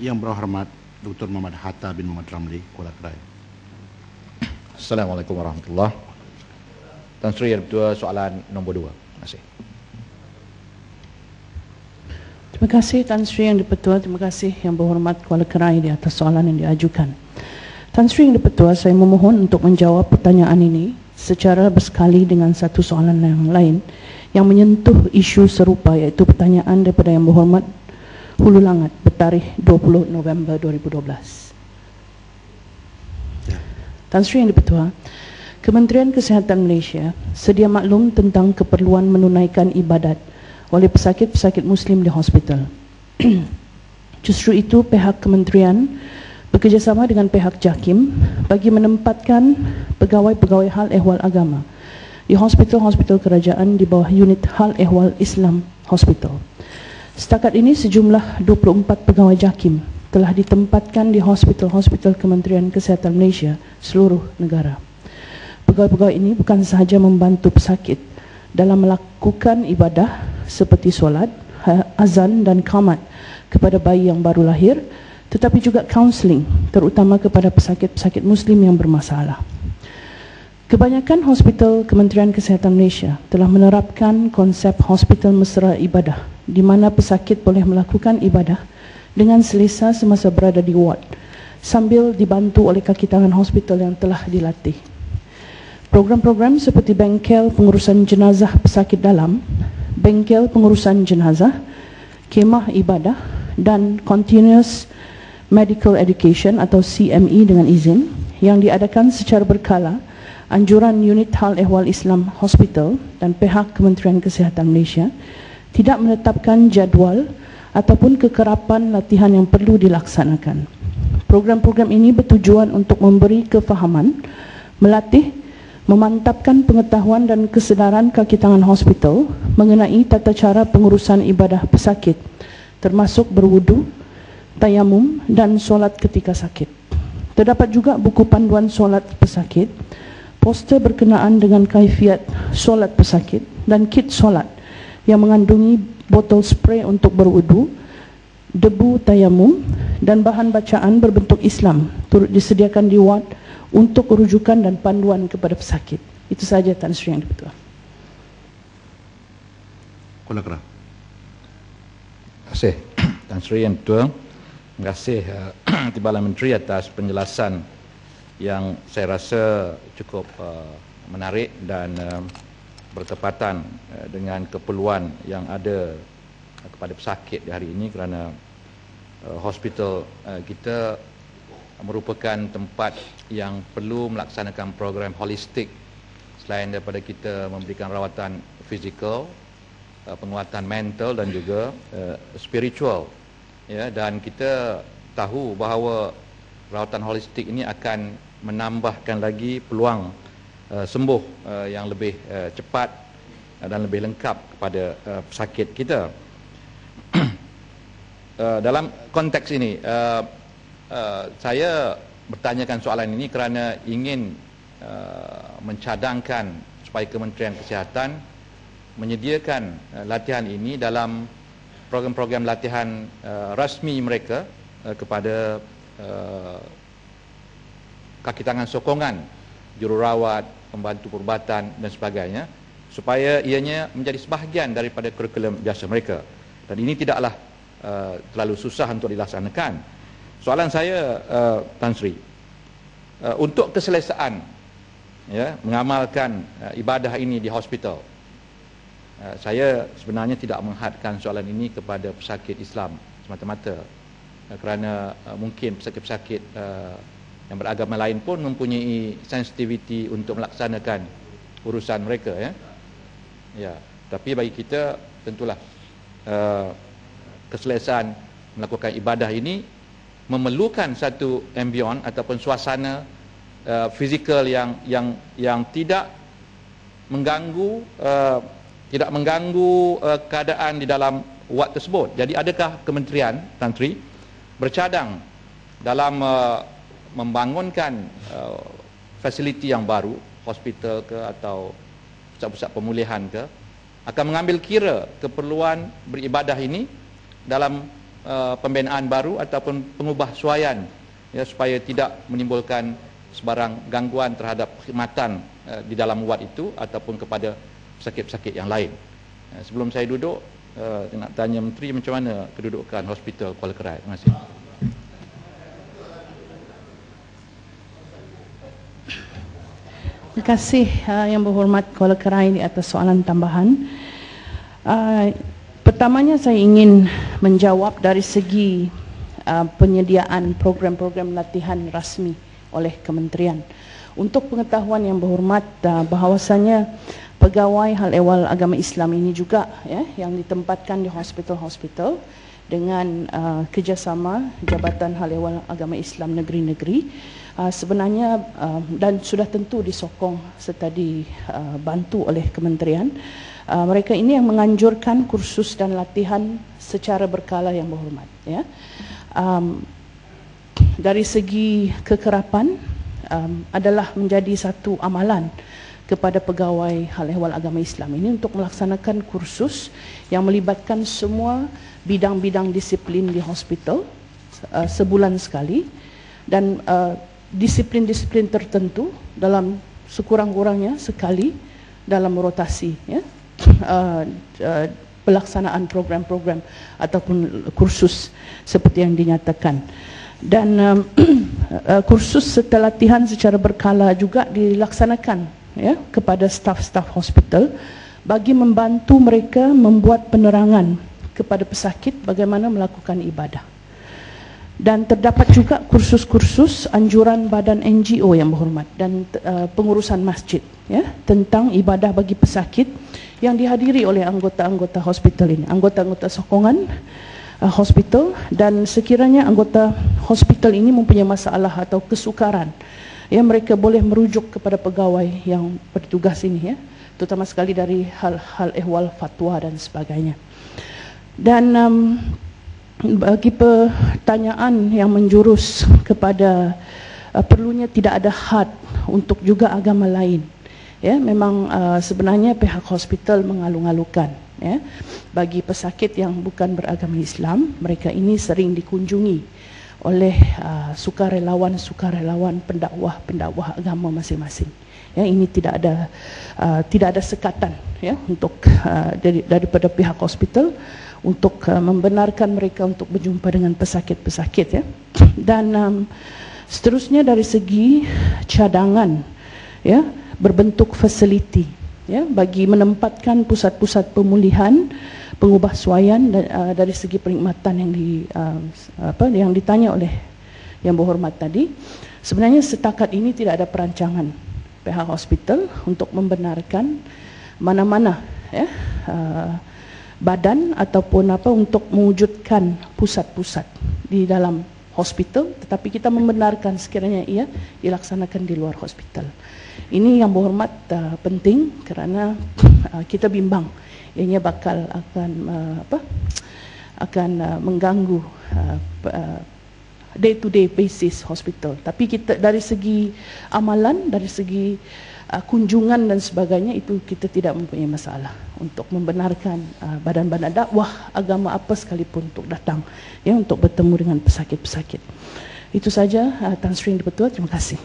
Yang berhormat Dr. Muhammad Hatta bin Muhammad Ramli, Kuala Kerai. Assalamualaikum warahmatullahi wabarakatuh. Tan Sri Yang Bertuah, soalan nombor 2. Terima kasih. Terima kasih Tan Sri Yang Dipertua, terima kasih Yang Berhormat Kuala Kerai di atas soalan yang diajukan. Tan Sri Yang Dipertua, saya memohon untuk menjawab pertanyaan ini secara bersekali dengan satu soalan yang lain yang menyentuh isu serupa, iaitu pertanyaan daripada Yang Berhormat Hulu Langat bertarikh 20 November 2012. Tan Sri Yang Dipertua, Kementerian Kesihatan Malaysia sedia maklum tentang keperluan menunaikan ibadat oleh pesakit-pesakit Muslim di hospital. Justru itu, pihak kementerian bekerjasama dengan pihak JAKIM bagi menempatkan pegawai-pegawai hal ehwal agama di hospital-hospital kerajaan di bawah unit hal ehwal Islam Hospital. Setakat ini sejumlah 24 pegawai JAKIM telah ditempatkan di hospital-hospital Kementerian Kesihatan Malaysia seluruh negara. Pegawai-pegawai ini bukan sahaja membantu pesakit dalam melakukan ibadah seperti solat, azan dan qamat kepada bayi yang baru lahir, tetapi juga kaunseling terutama kepada pesakit-pesakit Muslim yang bermasalah. Kebanyakan hospital Kementerian Kesihatan Malaysia telah menerapkan konsep hospital mesra ibadah, di mana pesakit boleh melakukan ibadah dengan selesa semasa berada di ward sambil dibantu oleh kaki tangan hospital yang telah dilatih. Program-program seperti bengkel pengurusan jenazah pesakit dalam, bengkel pengurusan jenazah, kemah ibadah dan Continuous Medical Education atau CME dengan izin yang diadakan secara berkala anjuran unit hal ehwal Islam Hospital dan pihak Kementerian Kesihatan Malaysia tidak menetapkan jadual ataupun kekerapan latihan yang perlu dilaksanakan. Program-program ini bertujuan untuk memberi kefahaman, melatih, memantapkan pengetahuan dan kesedaran kaki tangan hospital mengenai tata cara pengurusan ibadah pesakit, termasuk berwudu, tayamum dan solat ketika sakit. Terdapat juga buku panduan solat pesakit, poster berkenaan dengan kaifiat solat pesakit dan kit solat yang mengandungi botol spray untuk berwudu, debu tayamum dan bahan bacaan berbentuk Islam turut disediakan di ward untuk rujukan dan panduan kepada pesakit. Itu sahaja Tan Sri Yang Dipertua. Kuala Kerai. Terima kasih Tan Sri Yang Bertuah. Terima kasih Timbalan Menteri atas penjelasan yang saya rasa cukup menarik dan bertepatan dengan keperluan yang ada kepada pesakit di hari ini, kerana hospital kita merupakan tempat yang perlu melaksanakan program holistik selain daripada kita memberikan rawatan fizikal, penguatan mental dan juga spiritual, ya. Dan kita tahu bahawa rawatan holistik ini akan menambahkan lagi peluang sembuh yang lebih cepat dan lebih lengkap kepada pesakit kita. Dalam konteks ini, saya bertanyakan soalan ini kerana ingin mencadangkan supaya Kementerian Kesihatan menyediakan latihan ini dalam program-program latihan rasmi mereka kepada kaki tangan sokongan, jururawat, pembantu perubatan dan sebagainya, supaya ianya menjadi sebahagian daripada kurikulum biasa mereka. Dan ini tidaklah terlalu susah untuk dilaksanakan. Soalan saya, Tan Sri, untuk keselesaan, ya, mengamalkan ibadah ini di hospital, saya sebenarnya tidak menghadkan soalan ini kepada pesakit Islam semata-mata, kerana mungkin pesakit-pesakit yang beragama lain pun mempunyai sensitiviti untuk melaksanakan urusan mereka, ya. Ya, tapi bagi kita tentulah keselesaan melakukan ibadah ini memerlukan satu ambient ataupun suasana fizikal yang tidak mengganggu keadaan di dalam wad tersebut. Jadi adakah kementerian, Tan Sri, bercadang dalam membangunkan fasiliti yang baru, hospital ke atau pusat-pusat pemulihan ke, akan mengambil kira keperluan beribadah ini dalam pembinaan baru ataupun pengubahsuaian, ya, supaya tidak menimbulkan sebarang gangguan terhadap perkhidmatan di dalam wad itu ataupun kepada pesakit-pesakit yang lain. Sebelum saya duduk, nak tanya Menteri macam mana kedudukan Hospital Kuala Kerai. Terima kasih. Terima kasih Yang Berhormat Kuala Kerai di atas soalan tambahan. Pertamanya saya ingin menjawab dari segi penyediaan program-program latihan rasmi oleh kementerian. Untuk pengetahuan Yang Berhormat, bahawasanya pegawai hal ehwal agama Islam ini juga, ya, yang ditempatkan di hospital-hospital dengan kerjasama Jabatan Hal Ehwal Agama Islam negeri-negeri, sebenarnya dan sudah tentu disokong serta dibantu oleh kementerian. Mereka ini yang menganjurkan kursus dan latihan secara berkala Yang Berhormat, ya. Dari segi kekerapan adalah menjadi satu amalan kepada pegawai hal ehwal agama Islam ini untuk melaksanakan kursus yang melibatkan semua bidang-bidang disiplin di hospital sebulan sekali, dan disiplin-disiplin tertentu dalam sekurang-kurangnya sekali dalam rotasi, ya, pelaksanaan program-program ataupun kursus seperti yang dinyatakan. Dan kursus serta latihan secara berkala juga dilaksanakan, ya, kepada staf-staf hospital bagi membantu mereka membuat penerangan kepada pesakit bagaimana melakukan ibadah. Dan terdapat juga kursus-kursus anjuran badan NGO Yang Berhormat dan pengurusan masjid, ya, tentang ibadah bagi pesakit yang dihadiri oleh anggota-anggota hospital ini, anggota-anggota sokongan hospital. Dan sekiranya anggota hospital ini mempunyai masalah atau kesukaran, ya, mereka boleh merujuk kepada pegawai yang bertugas ini, ya, terutama sekali dari hal ehwal fatwa dan sebagainya. Dan bagi pertanyaan yang menjurus kepada perlunya tidak ada had untuk juga agama lain, ya, memang sebenarnya pihak hospital mengalu-alukan, ya, bagi pesakit yang bukan beragama Islam, mereka ini sering dikunjungi oleh sukarelawan pendakwah agama masing-masing. Ya, ini tidak ada sekatan, ya, untuk daripada pihak hospital untuk membenarkan mereka untuk berjumpa dengan pesakit-pesakit, ya. Dan seterusnya dari segi cadangan, ya, berbentuk fasiliti, ya, bagi menempatkan pusat-pusat pemulihan, pengubahsuaian dari segi perkhidmatan yang ditanya oleh Yang Berhormat tadi. Sebenarnya setakat ini tidak ada perancangan pihak hospital untuk membenarkan mana-mana, ya, badan ataupun untuk mewujudkan pusat-pusat di dalam hospital, tetapi kita membenarkan sekiranya ia dilaksanakan di luar hospital. Ini Yang Berhormat penting kerana kita bimbang ianya bakal akan mengganggu day to day basis hospital. Tapi kita dari segi amalan, dari segi kunjungan dan sebagainya, itu kita tidak mempunyai masalah untuk membenarkan badan-badan dakwah agama apa sekalipun untuk datang, ya, untuk bertemu dengan pesakit-pesakit. Itu saja Tan Sri Yang Di-Pertua. Terima kasih.